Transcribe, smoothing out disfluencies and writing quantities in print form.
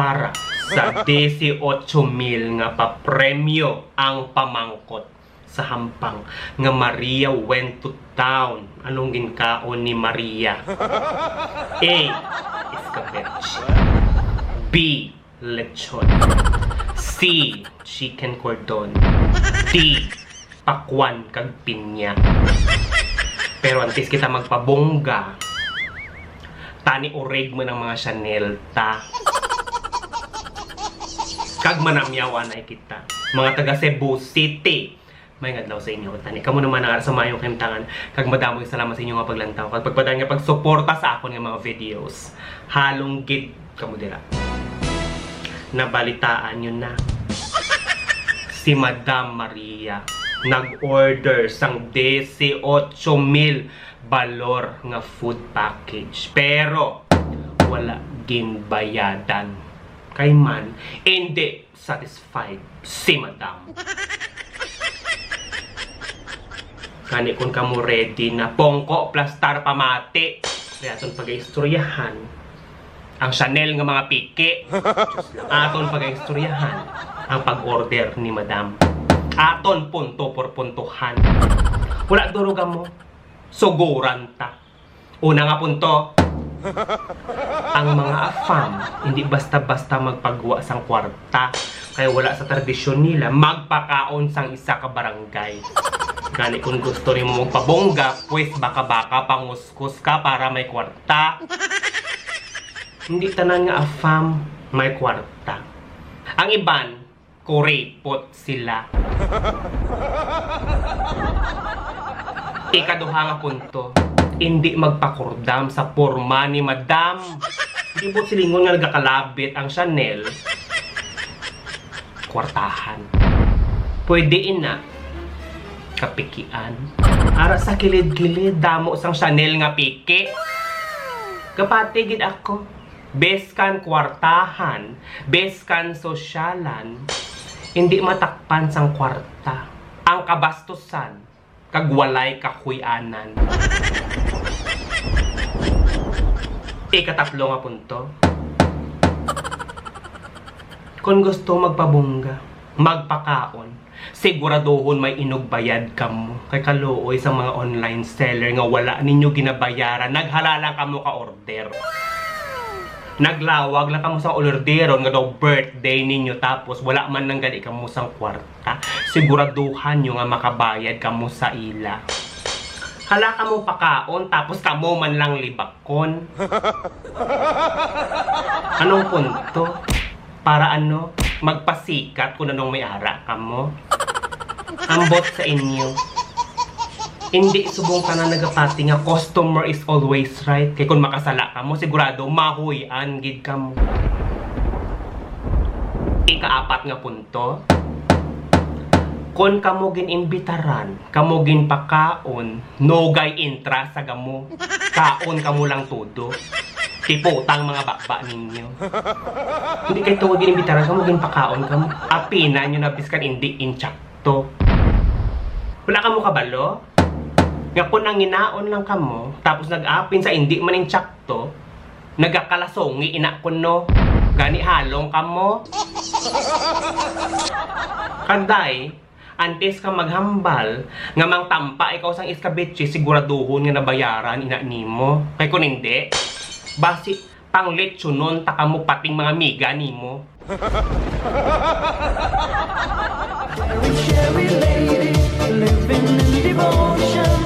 para sa 18,000 nga papremyo ang pamangkot sa hampang nga Maria went to town. Anong ginkaon ni Maria? A. Escabeche. B. Lechon. C. Chicken cordon. D. Pakwan kag pinya. Pero antes kita magpabongga, tani oreg mo ng mga Chanel ta. Kag manamyawan ay kita. Mga taga Cebu City. May ngadlaw sa inyo. Tani kamo naman ang sa mayong kantangan. Kag madamoy salamat sa inyo nga paglantaw. Kag pagpadaan nga pagsuporta sa akon nga mga videos. Halong gid kamo dira. Nabalitaan nyo na. Si Madam Maria nag-order sang 18,000 balor nga food package. Pero wala ginbayadan. Kay man, hindi satisfied si Madam. Kani kung kamo ready na pongko plastar pamati. Kaya atong pag-istoryahan ang Chanel nga mga piki. Aton pag-istoryahan ang pag-order ni Madam. Aton punto por puntuhan. Wala duruga mo. Suguran ta. Una nga punto. Ang mga afam hindi basta-basta magpagawa sang kwarta. Kaya wala sa tradisyon nila magpakaon sang isa ka barangay. Gani kung gusto rin mo magpabongga, pues baka-baka panguskus ka para may kwarta. Hindi tanan nga afam may kwarta. Ang iban, kuripot sila. Ikaduha nga punto, hindi magpakurdam sa porma ni Madam. Hindi po silingon nga nagakalabit ang Chanel. Kwartahan. Pwede ina. Kapikian. Ara sa kilid-kilid, damo sang Chanel nga piki. Kapatigid ako. Beskan kwartahan, beskan sosyalan, hindi matakpan sang kwarta. Ang kabastusan, kagwalay kahuyanan. Ikatatlo nga punto. Kung gusto magpabongga, magpakaon, siguraduhon may inugbayad kamo. Kay kaluoy sa mga online seller nga wala ninyo ginabayaran, naghalalang kamo ka order. Naglawag lang kamo sa orderon nga daw birthday ninyo tapos wala man nang gani kamo sang kwarta. Siguraduhan nyo nga makabayad kamo sa ila. Hala kamo pakaon tapos kamo man lang libakon. Anong punto? Para ano? Magpasikat kung anong may ara kamo. Ambot sa inyo. Hindi subong ka na nagapati nga customer is always right. Kaya kung makasala ka mo, sigurado mahuyan gid ka mo. Ikaapat nga punto. Kung kamo ginimbitaran, kamo ginpakaon, nogay intra sa gamo. Kaon kamo lang todo. Tiputang mga bakba ninyo. Hindi kayo tuwag ginimbitaran, kamo ginpakaon kamo. Apina nyo na biskan hindi inchakto. Wala kamo kabalo? Nga kung nang inaon lang kamo, tapos nag-apin sa hindi maning tsakto, nagakalasongi inakon no, gani halong kamo. Kanday, antes ka maghambal, nga mang tampa ikaw sang iskabitsi, siguraduhon nga nabayaran ina nimo. Kay kung hindi, basi pang lechonon ta kamo pating mga miga nimo. Cherry lady, living in devotion.